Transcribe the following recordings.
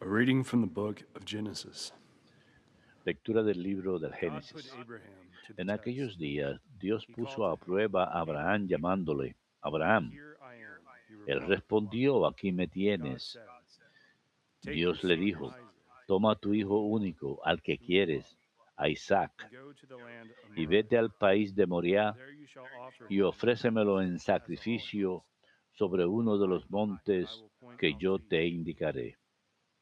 A reading from the book of Genesis. Lectura del libro del God put Génesis. Abraham to the En test. aquellos días, Dios He puso called a to him, prueba a Abraham Abraham. llamándole, Abraham. Here I am, he Él replied. respondió, aquí me God tienes. said, Take your Dios le son dijo, Isaac, toma a tu your hijo only one, único, al que whom you love, quieres, a Isaac, and go to the land of y Moriah. vete al país de Moriah There you shall offer y him ofrécemelo en as a sacrificio holocaust sobre uno de los that I montes will point que out yo to you. te indicaré.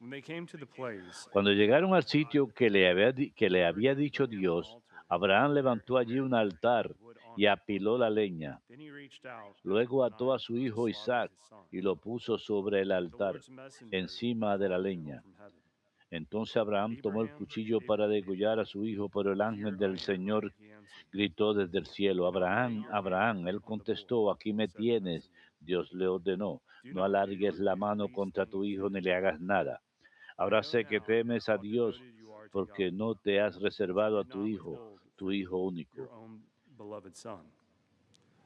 When they came to the place, Cuando llegaron al sitio que le había Abraham dicho prepared an Dios, altar Abraham there levantó and allí laid un a heap altar of wood on y it. apiló la leña. Then he reached out and took Luego the ató a knife su to hijo slaughter Isaac his son. y lo puso sobre el The altar, Lord's messenger encima de la called to him leña. from heaven, Entonces Abraham tomó el Abraham, cuchillo para Abraham. degollar a su hijo, pero el Here ángel I del am, Señor he answered. gritó desde el cielo, Do not lay Abraham, your hand Abraham. Él on the boy, contestó, aquí me said the tienes. messenger. Dios le ordenó, Do no not put your alargues la hand on mano these contra tu things hijo to ni the le death. hagas nada. I Ahora know sé que now temes a how Dios devoted you are to porque God, no te has since you reservado a did tu not hijo, withhold tu from hijo me your único. own beloved son.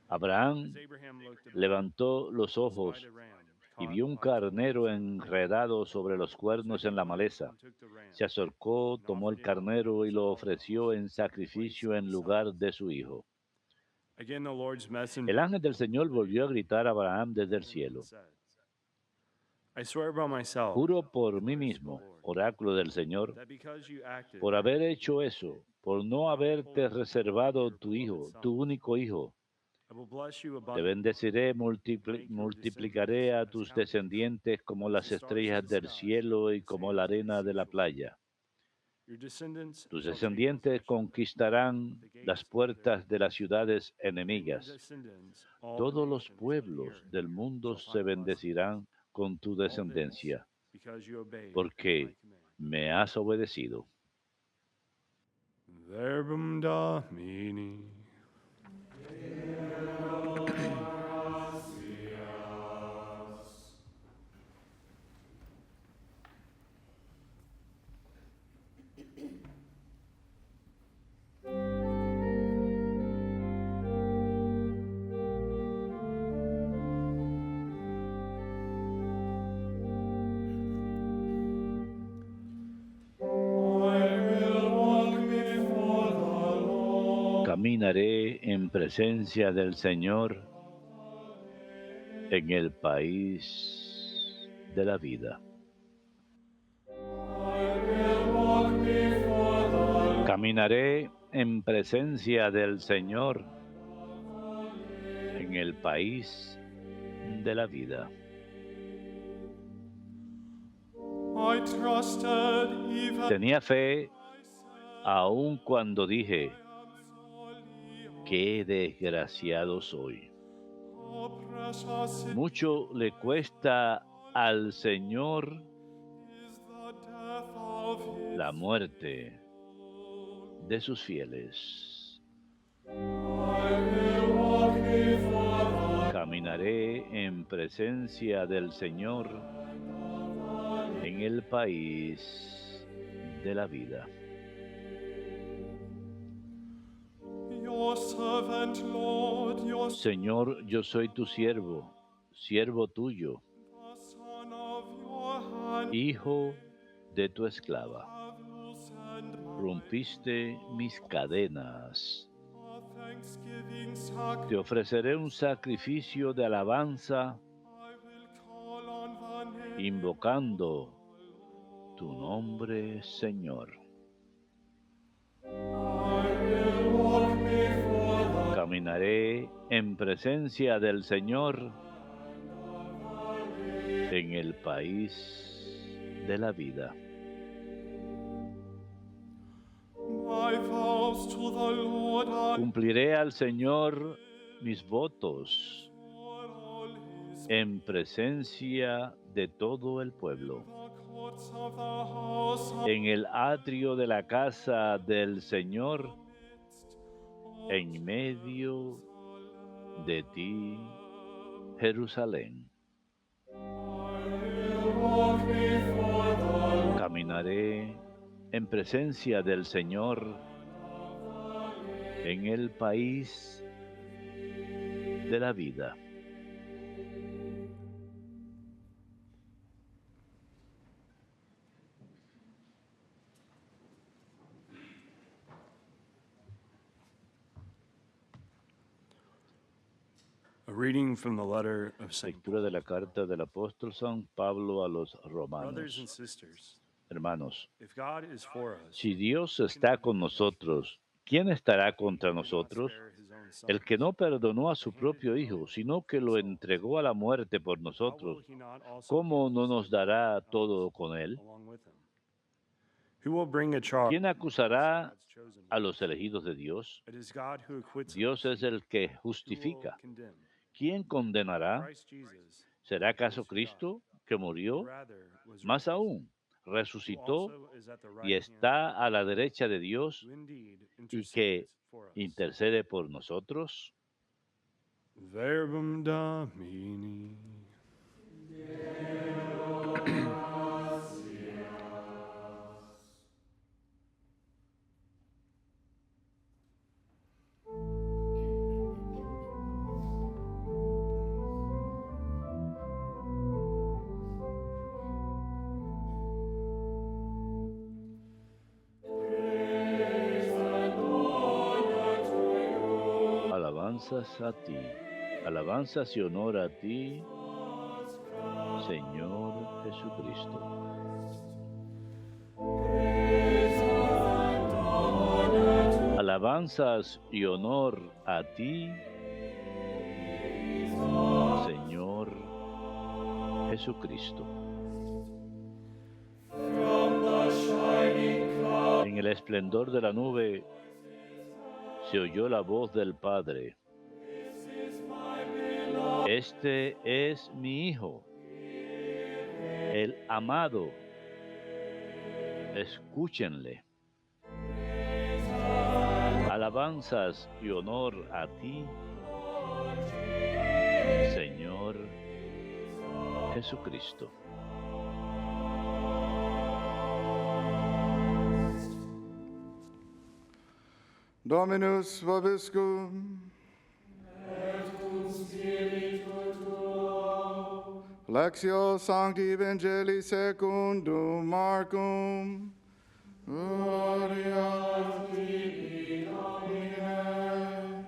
As Abraham Abraham looked about, levantó los he spied ojos a ram y caught vio un by its carnero horns in the thicket. enredado sobre los So cuernos he en la went maleza. and took the ram Se acercó, and tomó el offered it up carnero y as a lo ofreció holocaust en in place sacrificio of en his son. lugar de su hijo. Again, the Lord's El messenger ángel del Señor called to volvió a Abraham gritar a Abraham from desde el heaven and cielo. said, I swear by myself, Juro por mí declares the mismo, Lord, oráculo del Señor, that because you acted por haber with me hecho eso, por and no not haberte withholding from me reservado your tu beloved hijo, tu son, único hijo, I will bless you te abundantly bendeciré, and make your multiplicaré descendants a as tus countless descendientes como as las the stars of estrellas the del sky cielo and y the como sand la of the arena de la seashore. playa. Your descendants Tus shall take descendientes possession of conquistarán the las gates of their puertas de las enemies. ciudades And in your enemigas. descendants all the Todos los nations of the pueblos earth del mundo shall se find blessing. bendecirán con tu All this descendencia, because you obeyed my porque command. me has obedecido. Verbum Domini. Caminaré en presencia del Señor en el país de la vida. Caminaré en presencia del Señor en el país de la vida. Tenía fe aun cuando dije, qué desgraciado soy. Mucho le cuesta al Señor la muerte de sus fieles. Caminaré en presencia del Señor en el país de la vida. Señor, yo soy tu siervo, siervo tuyo, hijo de tu esclava. Rompiste mis cadenas. Te ofreceré un sacrificio de alabanza, invocando tu nombre, Señor. Caminaré en presencia del Señor en el país de la vida. Cumpliré al Señor mis votos en presencia de todo el pueblo. En el atrio de la casa del Señor, en medio de ti, Jerusalén. Caminaré en presencia del Señor en el país de la vida. reading from the letter of St. Lectura de la Paul. carta del apóstol San Pablo a los Brothers and romanos. sisters, Hermanos, if God is for us, si Dios está con nosotros, ¿quién estará contra he did not nosotros? spare his own son, El que no perdonó a su but handed propio him Hijo, over sino que for lo us all. entregó a la muerte por How will nosotros, he not also ¿cómo give no us nos everything dará else todo con él? along with him? Who will bring a charge ¿Quién against acusará God's chosen a los ones? elegidos de Dios? It is God who acquits Dios us. es el que Who will justifica. condemn? ¿Quién condenará? Christ Jesus, ¿Será who acaso is who died, Cristo que who murió? rather was Más raised, aún, who resucitó also is at the y right hand of está a God, la derecha de Dios who indeed y que intercedes for us. intercede por nosotros. Verbum Domini. Alabanzas a ti, alabanzas y honor a ti, Señor Jesucristo. Alabanzas y honor a ti, Señor Jesucristo. En el esplendor de la nube se oyó la voz del Padre. Este es mi Hijo, el amado. Escúchenle. Alabanzas y honor a ti, Señor Jesucristo. Dominus vobiscum. Lectio Sancti Evangelii secundum Marcum. Gloria a ti, Domine.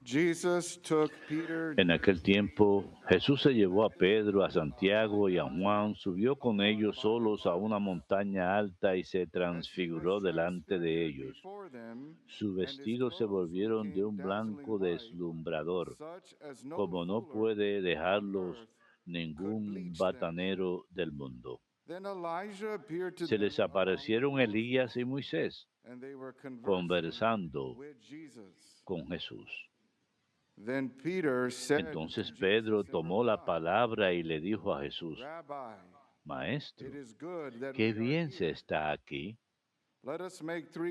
Jesus took Peter. En aquel tiempo, Jesús se llevó a Pedro, a Santiago y a Juan, subió con ellos solos a una montaña alta y se transfiguró delante de ellos. Sus vestidos se volvieron de un blanco deslumbrador, como no puede dejarlos ningún batanero del mundo. Se les aparecieron Elías y Moisés conversando con Jesús. Entonces Pedro tomó la palabra y le dijo a Jesús: Maestro, qué bien se está aquí.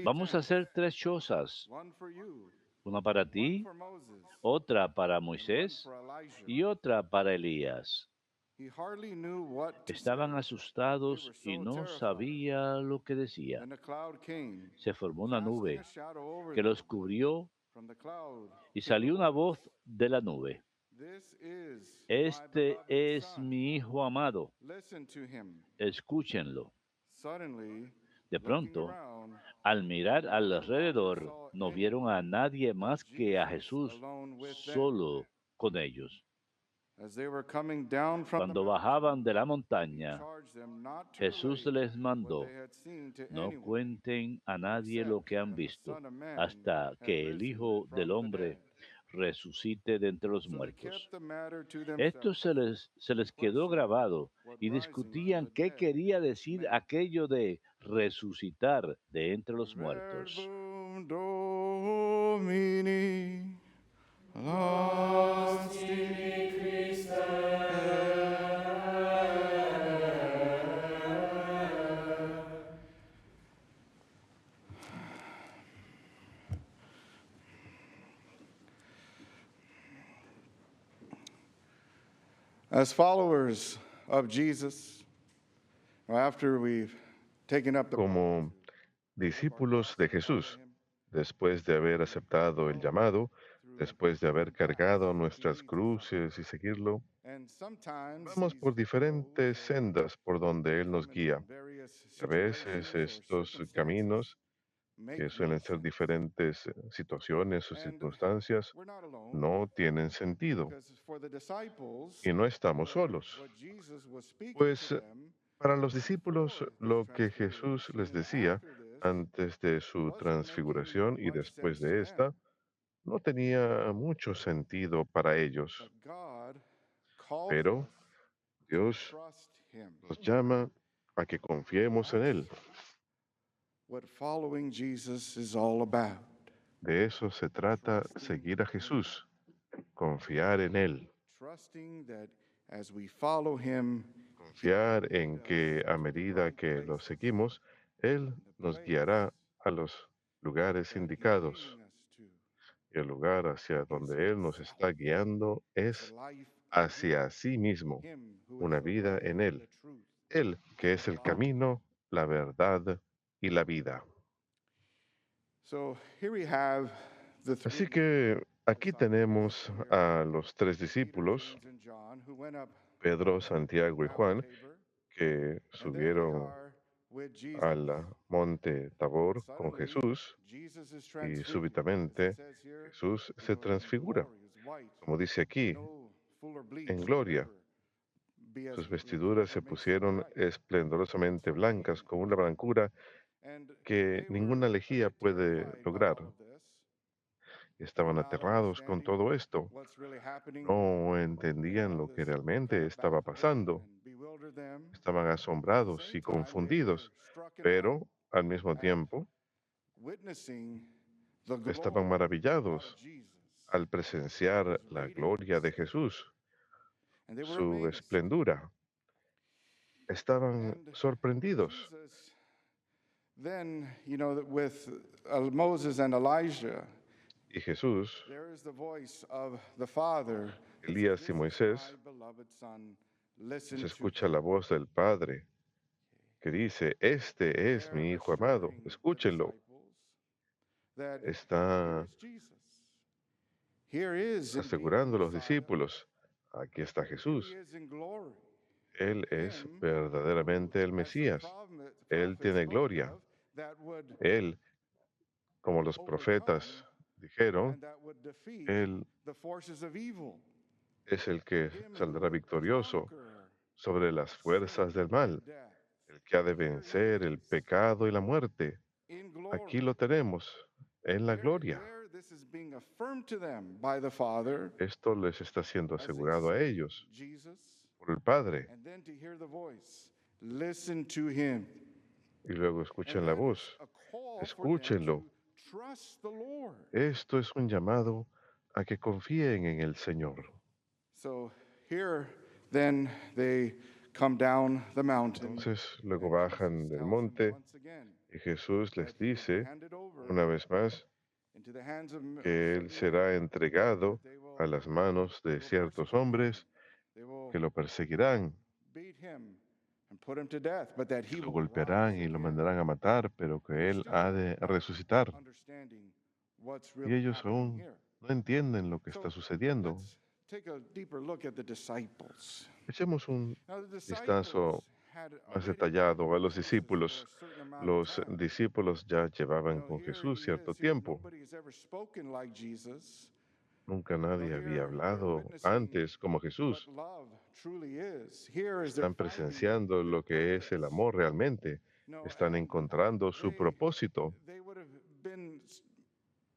Vamos a hacer 3 chozas, una para ti, otra para Moisés y otra para Elías. Estaban asustados y no sabía lo que decía. Se formó una nube que los cubrió y salió una voz de la nube: Este es mi Hijo amado, escúchenlo. De pronto, al mirar alrededor, no vieron a nadie más que a Jesús solo con ellos. Cuando bajaban de la montaña, Jesús les mandó: No cuenten a nadie lo que han visto, hasta que el Hijo del Hombre resucite de entre los muertos. Esto se les quedó grabado y discutían qué quería decir aquello de resucitar de entre los muertos. Verbum Domini. As followers of Jesus, after we've taken up the Como discípulos de Jesús, después de haber aceptado el llamado, después de haber cargado nuestras cruces y seguirlo, vamos por diferentes sendas por donde Él nos guía. A veces estos caminos que suelen ser diferentes situaciones o circunstancias, no tienen sentido y no estamos solos. Pues para los discípulos, lo que Jesús les decía antes de su transfiguración y después de esta, no tenía mucho sentido para ellos. Pero Dios nos llama a que confiemos en Él. what following Jesus is all about. De eso se trata seguir a Jesús, confiar en Él, Trusting that as we follow him, confiar en que a medida que lo seguimos, Él nos guiará a los lugares indicados. Y el lugar hacia donde Él nos está guiando es hacia sí mismo, una vida en Él. Él que es el camino, la verdad y la vida. So here we have the Así three que aquí tenemos a los tres discípulos, James and John, who went up Pedro, Santiago y Juan, Tabor, que and there they subieron are with Jesus. al monte Tabor con Suddenly, Jesús Jesus is y transfigured. súbitamente It says here, Jesús you se know, transfigura, glory is white, como dice aquí, no fuller bleach, en gloria. whatever, be as Sus it vestiduras se makes them pusieron bright. esplendorosamente blancas con una blancura And que they ninguna were a lejía bit puede terrified by lograr. all of this, Estaban not aterrados con understanding todo esto. what's really happening. No You entendían know, lo que this realmente kind of estaba baffled them pasando. and bewildered them. Estaban At the asombrados same y time, they were confundidos, struck in awe pero al mismo at tiempo witnessing the estaban glory maravillados of Jesus, al presenciar his la gloria de radiance, Jesús, and they were su amazed. esplendura. Estaban And sorprendidos. Jesus, then, you know, that with Moses and Elijah, Y Jesús, there is the voice of the Father. that says, Elías y "This is Moisés, my beloved Son, listen se to escucha him." la voz del Padre que dice, este es They're mi Hijo amado, assuring the escúchenlo. disciples that Está here is Jesus. Here is indeed asegurando a the los Messiah. discípulos, aquí está Here Jesús. he is in glory. Él es Him verdaderamente el who, as the Mesías. Él prophets tiene spoke gloria. of, that would Él, como los overcome profetas dijeron, and that would defeat Él the forces of evil. es el que Him who saldrá would victorioso conquer sobre las fuerzas del mal, death. el que ha de vencer el pecado y la muerte. In Aquí glory. lo tenemos, en la gloria. There, this is being affirmed to them by the Father Esto les está siendo as they asegurado a see ellos Jesus, por el Padre. and then to hear the voice. Listen to him. Y luego And escuchen la that voz. is a call for them Escúchenlo. to trust the Lord. Esto es un llamado a que confíen en el Señor. So here, then they come down the mountain. Entonces luego and bajan Jesus del tells them monte once again y Jesús les that he will be dice handed over una vez más into the hands of que Él certain será men, entregado that they will- a las manos de ciertos hombres they will que lo perseguirán, beat him and put him to death, but that he lo will golpearán rise y lo again. mandarán a matar, pero que Él ha de resucitar. Understanding what's Y really ellos happening aún here. no entienden lo que está So, sucediendo. let's take a deeper look at the disciples. Echemos un Now, the vistazo disciples had más already detallado been a los with Jesus discípulos. for a certain amount of Los time. discípulos ya llevaban You know, con here Jesús he cierto is, you know, tiempo. nobody has ever spoken like Jesus. Nunca nadie here había they're hablado witnessing antes como What Jesús. love truly is. Here is Están presenciando lo que es el amor realmente. No, Están and encontrando su propósito. they would have been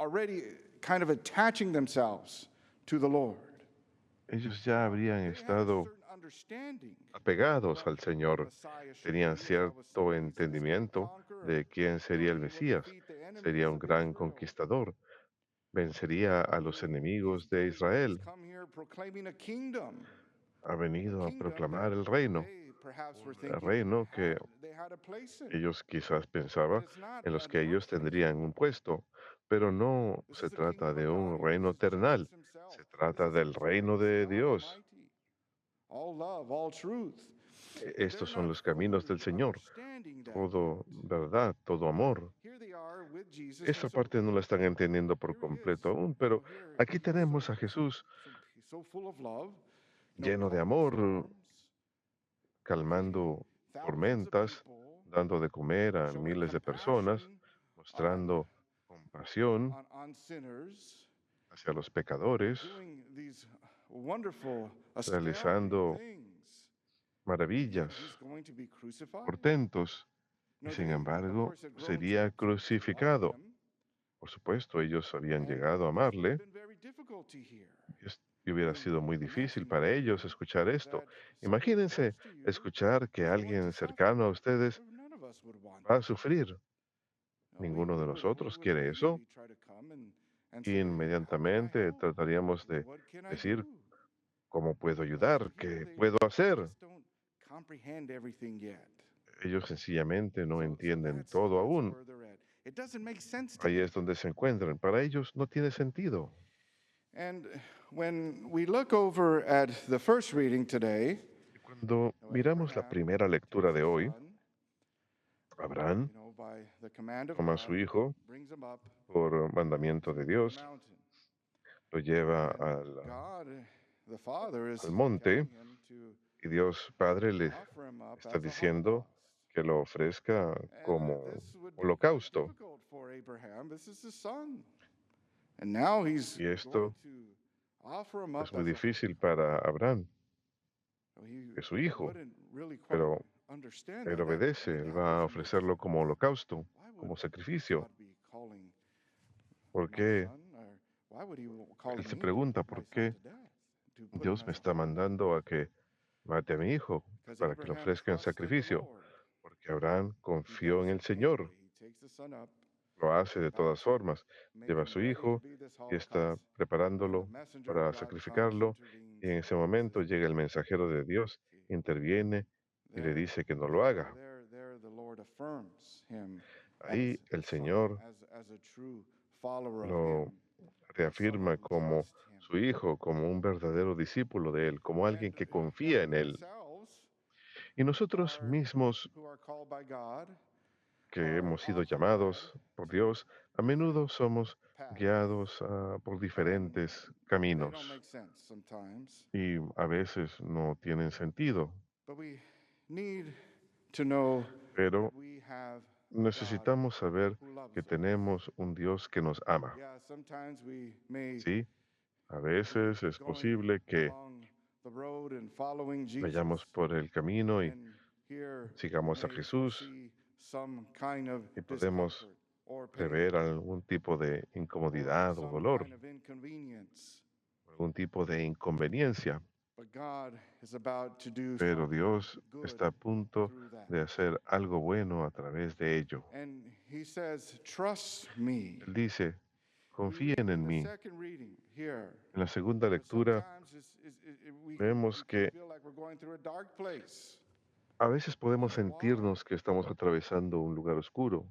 already kind of attaching themselves to the Lord. Ellos ya habrían They had a estado certain understanding apegados al what Señor. the Messiah should Tenían be. As I was cierto saying, he says, entendimiento "Conqueror." de quién sería el He will Mesías. defeat the enemies Sería un of gran Israel. conquistador. Vencería a los enemigos de He's Israel. come here proclaiming a kingdom. Ha venido a Kingdom proclamar that el reino. they perhaps were El thinking reino que they had a place in. ellos quizás pensaban But it's not en los an que ellos earthly tendrían un kingdom. puesto, pero no This se is the trata kingdom de of un God. reino This is terrenal, Jesus himself. se trata This del is reino victorious de God Dios. Almighty. All love, all truth. Estos son los caminos del Señor, Understanding that. todo verdad, todo amor. Here they are with Jesus. Esa and so parte no la están entendiendo por here he completo is. aún, You pero know, here aquí he's tenemos a Jesús he's so full of love, lleno de calming amor, storms, calmando feeding thousands of tormentas, people, dando de comer a showing miles de personas, compassion, mostrando compasión on sinners, hacia los pecadores, doing these wonderful, astounding realizando things. Yet maravillas, he's going to be crucified. portentos, y No, sin they, of embargo course, had grown sería to love crucificado. him, Por supuesto, ellos habían and llegado a this would have amarle been very difficult to hear. y hubiera I sido mean, muy difícil imagine para ellos hearing escuchar esto. that somebody Imagínense close to you escuchar que is going to alguien suffer. cercano a ustedes None of us would want va a that. sufrir. No, Ninguno de we nosotros would quiere eso. immediately try to come and Y say, how can I inmediatamente help? trataríamos de What can I decir, do? ¿cómo puedo But most ayudar? people, ¿Qué they puedo hacer? just don't comprehend everything yet. Ellos sencillamente no So entienden that's todo aún. where they're at. It doesn't make sense to Ahí them. es donde se encuentran. Para ellos no tiene sentido. And when we look over at the first reading today, Cuando miramos la primera lectura de hoy, Abraham by the command of toma a su God, hijo brings him up por mandamiento de to the Dios, mountain. lo lleva And God, the Father, is al monte telling him to y Dios Padre le offer him up está as a diciendo holocaust. que lo ofrezca And como this would be holocausto. difficult for Abraham. This is his son. And now he's Y going esto to offer him up es muy as a difícil para Abraham, So he que es su hijo, wouldn't really quite pero understand él that. obedece, I mean, él how va a does it make ofrecerlo sense? como holocausto, Why would como sacrificio. God be calling ¿Por my qué? son? Or why would he calling Él se me to pregunta, put my ¿por son qué to death? To put him Dios as me a está holocaust? mandando a que mate a mi hijo Because para que lo Abraham ofrezca en trusted the sacrificio? Lord. Porque Abraham He confió does en el it Señor, anyway. He takes the son up, lo hace de about todas to formas, make lleva a him su ready to hijo be this y está holocaust. And the preparándolo messenger of para God comes, sacrificarlo, y en intervenes, ese and momento says, llega el mensajero de Dios, interviene y le there, dice que no lo haga. there the Lord affirms him as Ahí el son, Señor as a true follower of lo him, as reafirma someone who como trusts him. su hijo, como un verdadero discípulo de él, como alguien que confía en We él. ourselves, Y nosotros are, mismos, who are called by God, que are hemos sido often led llamados por to Dios, a menudo different somos paths, guiados por and diferentes they don't caminos make sense sometimes. y a veces no tienen sentido, But we need to know pero that we have a God necesitamos saber who loves que us. tenemos un Dios que nos ama. Yeah, sometimes we may Sí, a be veces es going posible que along the road and following vayamos Jesus, por el camino y and here we sigamos a may Jesús foresee some kind of y podemos discomfort or pain prever algún tipo de or incomodidad o some dolor, kind of inconvenience. algún tipo de inconveniencia, But God is about to do pero something Dios good está a punto through that. de hacer algo bueno a través de ello. And he says, trust me. Él dice, We read confíen in en the mí. second reading here. En la segunda lectura Sometimes we vemos can que feel like we're going through a dark place. a veces podemos Why? sentirnos que estamos atravesando un lugar oscuro,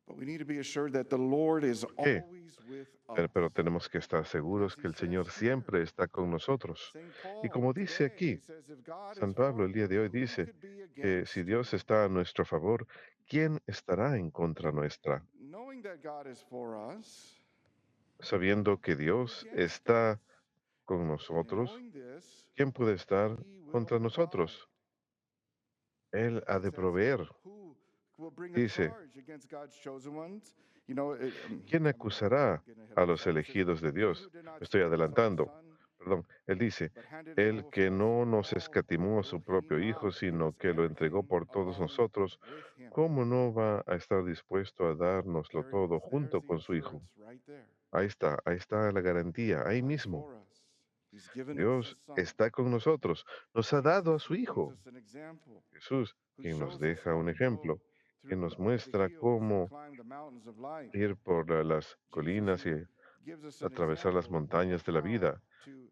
But we need to be assured that the Lord is qué? always with us. Pero tenemos que estar seguros que el Señor siempre está con nosotros. St. Y Paul como dice today, he aquí, says, if God San is Pablo for el día you, de hoy who dice could be que si against Dios you? está a nuestro favor, ¿quién estará en contra nuestra? Knowing that God is for us, Sabiendo que Dios está con and nosotros, knowing this, ¿quién puede estar he will contra provide. nosotros? Él ha It de says, proveer. who will bring a Dice, charge against God's chosen ones? You know, ¿quién acusará a los elegidos de Dios? Me estoy adelantando. Perdón, él dice, el que no nos escatimó a su propio Hijo, sino que lo entregó por todos nosotros, ¿cómo no va a estar dispuesto a dárnoslo todo junto con su Hijo? Ahí está la garantía, ahí mismo. Dios está con nosotros, nos ha dado a su Hijo. Jesús, quien nos deja un ejemplo, que nos muestra cómo ir por las colinas y atravesar las montañas de la vida.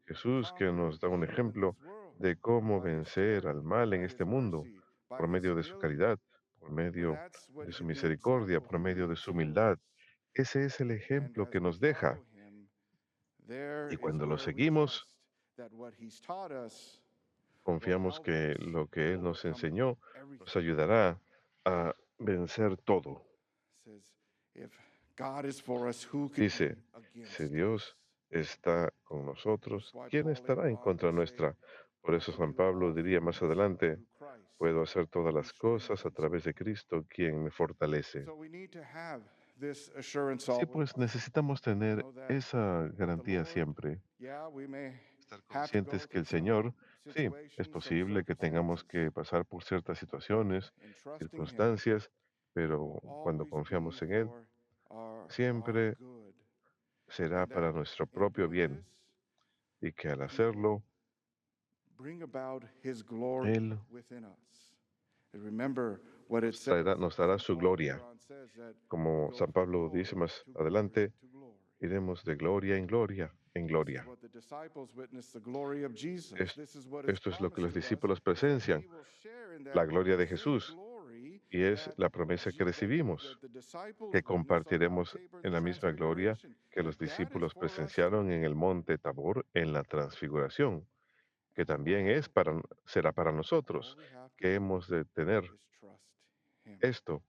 Jesús, que nos da un ejemplo de cómo vencer al mal en este mundo por medio de su caridad, por medio de su misericordia, por medio de su humildad. Ese es el ejemplo que nos deja. Y cuando lo seguimos, confiamos que lo que Él nos enseñó nos ayudará a vencer todo. Dice, si Dios está con nosotros, ¿quién estará en contra nuestra? Por eso San Pablo diría más adelante, Puedo hacer todas las cosas a través de Cristo, quien me fortalece. So we need to have this assurance Así always. pues, necesitamos To tener know that esa with the garantía Lord, siempre. yeah, we may Estar have to go conscientes que through el some Señor, sí, es situations, some posible que tengamos circumstances, que pasar por ciertas but situaciones, in trusting Him, circunstancias, it pero will cuando always be confiamos en Él, for our siempre good. será And para that nuestro in propio doing bien this, y que al He will hacerlo, bring about His glory Él within us. And remember what it says, nos as dará su Paul gloria. later on says, that we Como go San from Pablo dice glory más to glory adelante, to glory. iremos de gloria en gloria en This is gloria. what the disciples witnessed, the glory of Jesus. Es- This is what is Esto es lo que promised los to us, discípulos is that presencian, we will share in that la gloria de same Jesús, glory y es that, la promesa que recibimos, that the disciples que witnessed on Mount compartiremos Tabor in en the la misma gloria Transfiguration. que That los that is discípulos for us too. presenciaron en el monte Tabor en la transfiguración, que And también será para all nosotros, we have to que do hemos de tener is trust Him. esto,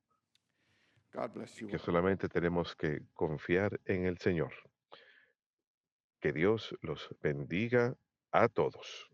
God bless y you que all. solamente tenemos que confiar en el Señor. Que Dios los bendiga a todos.